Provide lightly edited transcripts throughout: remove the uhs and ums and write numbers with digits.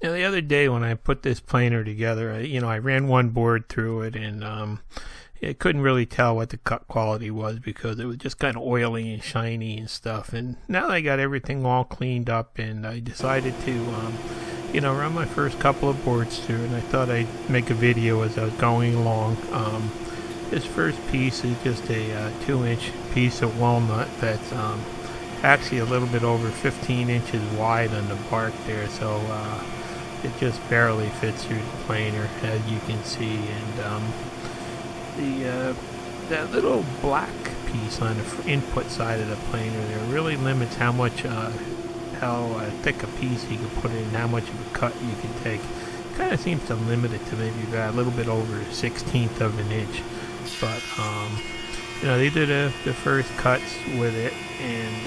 You know, the other day when I put this planer together, I ran one board through it, and I couldn't really tell what the cut quality was because it was just kind of oily and shiny and stuff. And now that I got everything all cleaned up, and I decided to, run my first couple of boards through, and I thought I'd make a video as I was going along. This first piece is just a 2-inch piece of walnut that's actually a little bit over 15 inches wide on the bark there, so it just barely fits through the planer, as you can see. And that little black piece on the input side of the planer there really limits how much how thick a piece you can put in, how much of a cut you can take. Kind of seems to limit it to maybe about a little bit over 1/16 of an inch. But these are the first cuts with it, and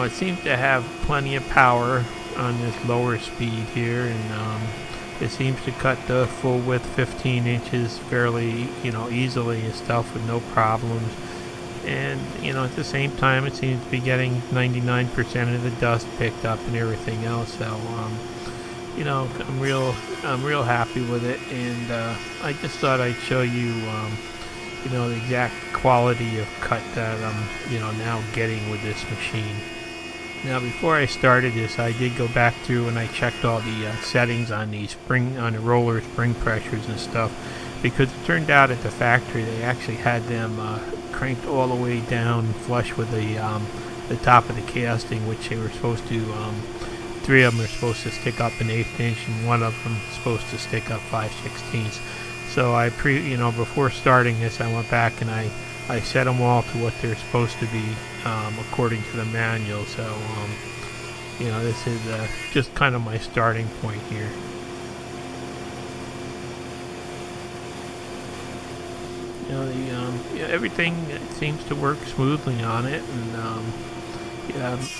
it seems to have plenty of power on this lower speed here, and it seems to cut the full width 15 inches fairly easily and stuff with no problems. And at the same time, it seems to be getting 99% of the dust picked up and everything else. So I'm real happy with it, and I just thought I'd show you the exact quality of cut that I'm now getting with this machine. Now, before I started this, I did go back through and I checked all the settings on the roller spring pressures and stuff, because it turned out at the factory they actually had them cranked all the way down flush with the top of the casting, which they were supposed to. 3 of them are supposed to stick up an 1/8 inch, and 1 of them is supposed to stick up 5/16. So before starting this, I went back and I set them all to what they're supposed to be according to the manual. So this is just kind of my starting point here. Everything seems to work smoothly on it, and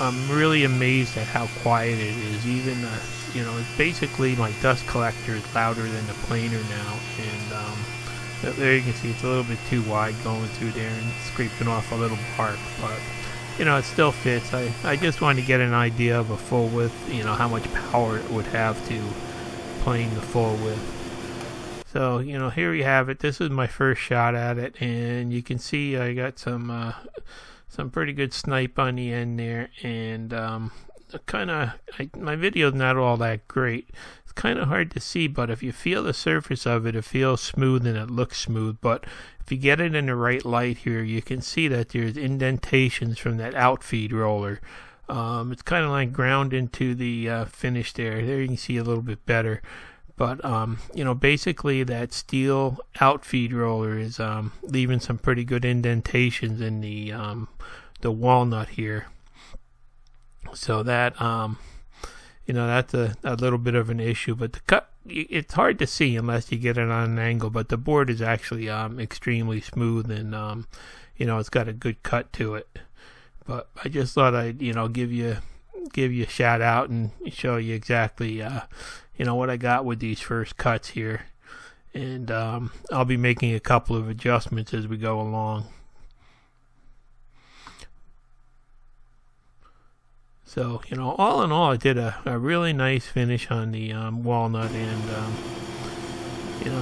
I'm really amazed at how quiet it is. Even it's basically my dust collector is louder than the planer now, and there you can see it's a little bit too wide going through there and scraping off a little bark, but it still fits. I just wanted to get an idea of a full width, how much power it would have to plane the full width. So here you have it. This is my first shot at it, and you can see I got some pretty good snipe on the end there, and my video's not all that great. It's kind of hard to see, but if you feel the surface of it, it feels smooth and it looks smooth. But if you get it in the right light here, you can see that there's indentations from that outfeed roller. It's kind of like ground into the finish there. There you can see a little bit better. But basically that steel outfeed roller is leaving some pretty good indentations in the walnut here. So that that's a little bit of an issue. But the cut, it's hard to see unless you get it on an angle. But the board is actually extremely smooth, and it's got a good cut to it. But I just thought I'd give you a shout out and show you exactly what I got with these first cuts here, and I'll be making a couple of adjustments as we go along. So all in all, I did a really nice finish on the walnut, and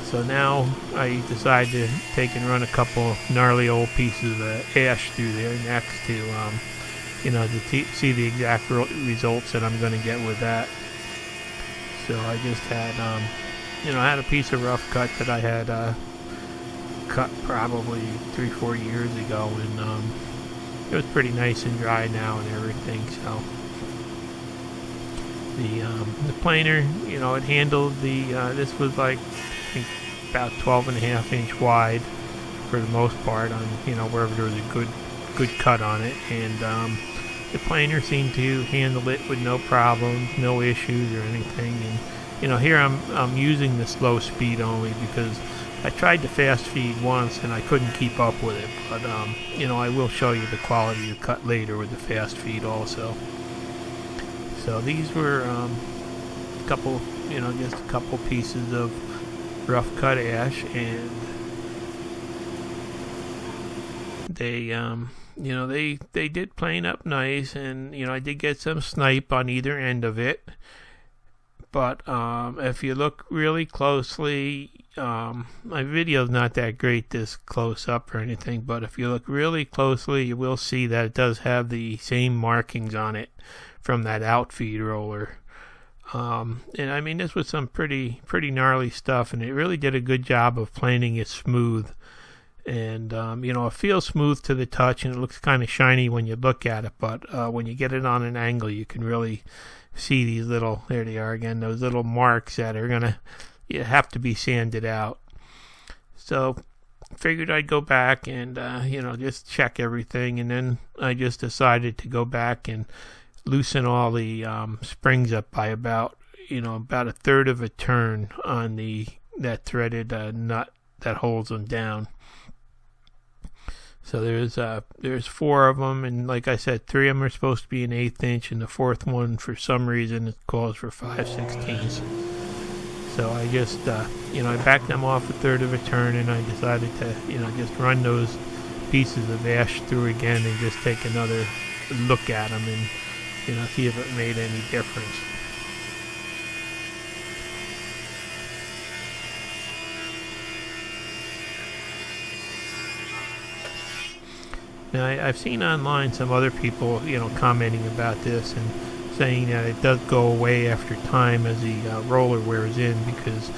so now I decided to take and run a couple gnarly old pieces of ash through there next to see the exact results that I'm going to get with that. So I just had, I had a piece of rough cut that I had cut probably 3-4 years ago, and it was pretty nice and dry now and everything. So the planer, it handled this was like I think about 12.5 inch wide for the most part on wherever there was a good cut on it, and the planer seemed to handle it with no problems, no issues or anything. And here I'm using the slow speed only because I tried to fast feed once and I couldn't keep up with it. But I will show you the quality of cut later with the fast feed also. So these were just a couple pieces of rough cut ash, and they they did plane up nice, and I did get some snipe on either end of it. But if you look really closely, my video's not that great this close up or anything, but if you look really closely, you will see that it does have the same markings on it from that outfeed roller. And I mean, this was some pretty gnarly stuff, and it really did a good job of planing it smooth. And it feels smooth to the touch, and it looks kind of shiny when you look at it, but when you get it on an angle, you can really see these little, there they are again, those little marks that are gonna have to be sanded out. So figured I'd go back and just check everything, and then I just decided to go back and loosen all the springs up by about a third of a turn on that threaded nut that holds them down. So there's 4 of them, and like I said, 3 of them are supposed to be an 1/8 inch, and the 4th one, for some reason, it calls for 5/16. So I just I backed them off a third of a turn, and I decided to just run those pieces of ash through again and just take another look at them and see if it made any difference. Now, I've seen online some other people, commenting about this and saying that it does go away after time as the roller wears in, because,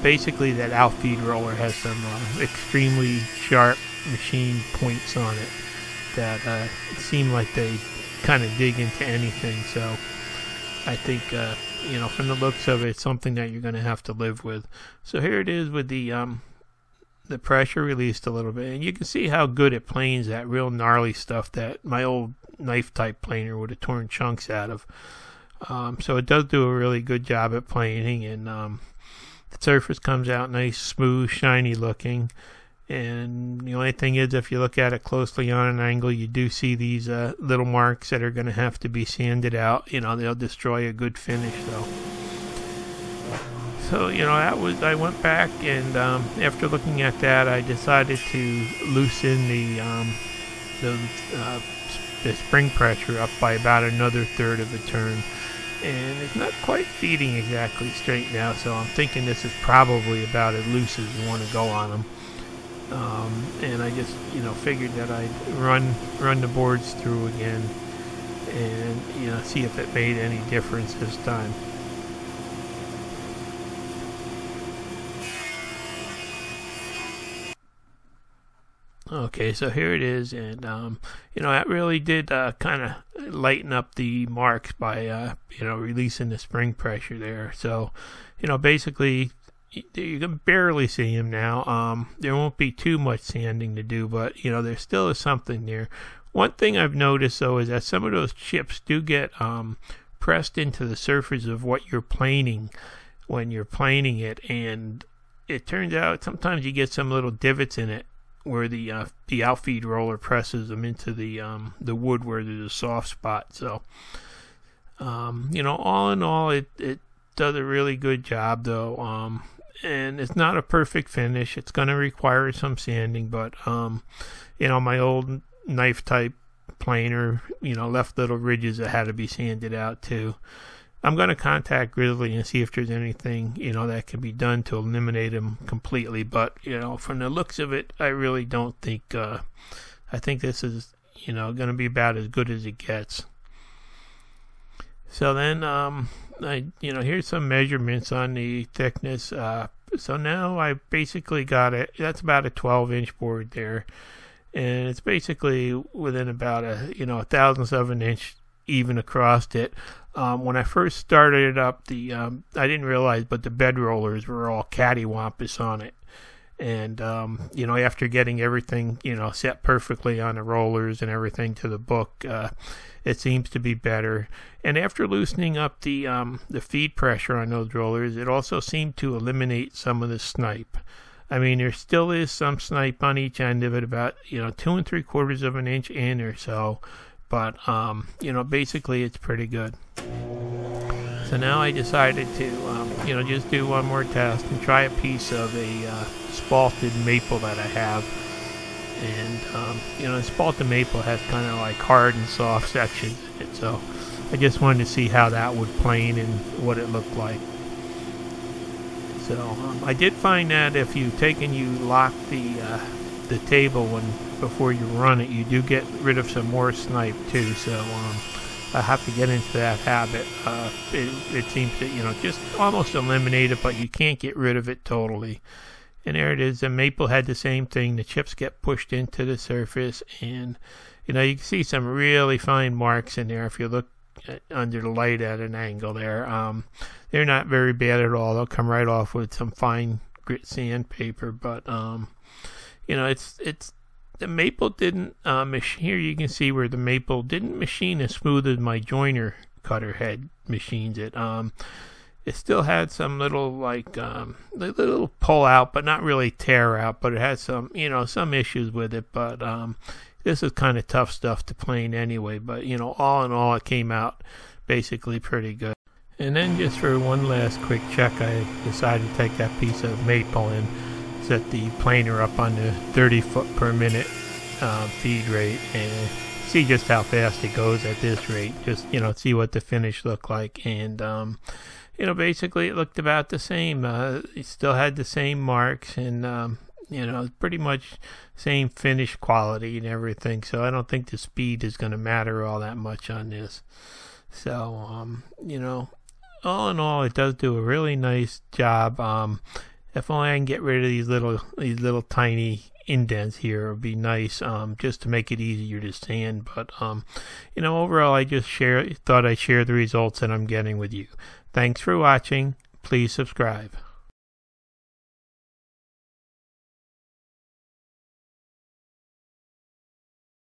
basically that outfeed roller has some extremely sharp machine points on it that seem like they kind of dig into anything. So I think, from the looks of it, it's something that you're going to have to live with. So here it is with the pressure released a little bit, and you can see how good it planes that real gnarly stuff that my old knife type planer would have torn chunks out of. So it does do a really good job at planing, and the surface comes out nice, smooth, shiny looking. And the only thing is, if you look at it closely on an angle, you do see these little marks that are going to have to be sanded out. They'll destroy a good finish though. So, I went back, and after looking at that, I decided to loosen the spring pressure up by about another third of a turn. And it's not quite feeding exactly straight now, so I'm thinking this is probably about as loose as you want to go on them. And I just, figured that I'd run the boards through again and, see if it made any difference this time. Okay, so here it is, and that really did kind of lighten up the marks by releasing the spring pressure there. So basically you can barely see them now. There won't be too much sanding to do, but there still is something there. One thing I've noticed though is that some of those chips do get pressed into the surface of what you're planing when you're planing it, and it turns out sometimes you get some little divots in it where the outfeed roller presses them into the wood where there's a soft spot. So all in all, it does a really good job though, and it's not a perfect finish. It's going to require some sanding, but my old knife type planer left little ridges that had to be sanded out too. I'm going to contact Grizzly and see if there's anything, that can be done to eliminate them completely. But, from the looks of it, I really don't think, I think this is, going to be about as good as it gets. So then, here's some measurements on the thickness. So now I basically got it. That's about a 12-inch board there. And it's basically within about a 1/1000th of an inch even across it. When I first started it up, I didn't realize, but the bed rollers were all cattywampus on it. And, after getting everything, set perfectly on the rollers and everything to the book, it seems to be better. And after loosening up the feed pressure on those rollers, it also seemed to eliminate some of the snipe. I mean, there still is some snipe on each end of it, about, 2 3/4 of an inch in or so. But, basically it's pretty good. So now I decided to, just do one more test and try a piece of a spalted maple that I have. And you know, Spalted maple has kind of like hard and soft sections in it, so I just wanted to see how that would plane and what it looked like. So I did find that if you take and you lock the table before you run it, you do get rid of some more snipe too. So I have to get into that habit. It seems to, you know, just almost eliminate it, but you can't get rid of it totally. And there it is. The maple had the same thing. The chips get pushed into the surface, and you know, you can see some really fine marks in there if you look under the light at an angle there. They're not very bad at all. They'll come right off with some fine grit sandpaper, but you know, it's the maple didn't here you can see where the maple didn't machine as smooth as my joiner cutter head machines it. It still had some little like little pull out, but not really tear out, but it had some, you know, some issues with it. But this is kind of tough stuff to plane anyway, but you know, all in all, it came out basically pretty good. And then just for one last quick check, I decided to take that piece of maple and set the planer up on the 30 foot per minute feed rate and see just how fast it goes at this rate. Just, you know, see what the finish looked like. And you know, basically it looked about the same. It still had the same marks, and you know, pretty much same finish quality and everything. So I don't think the speed is going to matter all that much on this. So you know, all in all, it does do a really nice job. If only I can get rid of these little tiny indents here, it would be nice, just to make it easier to sand. But you know, overall, I just thought I'd share the results that I'm getting with you. Thanks for watching. Please subscribe.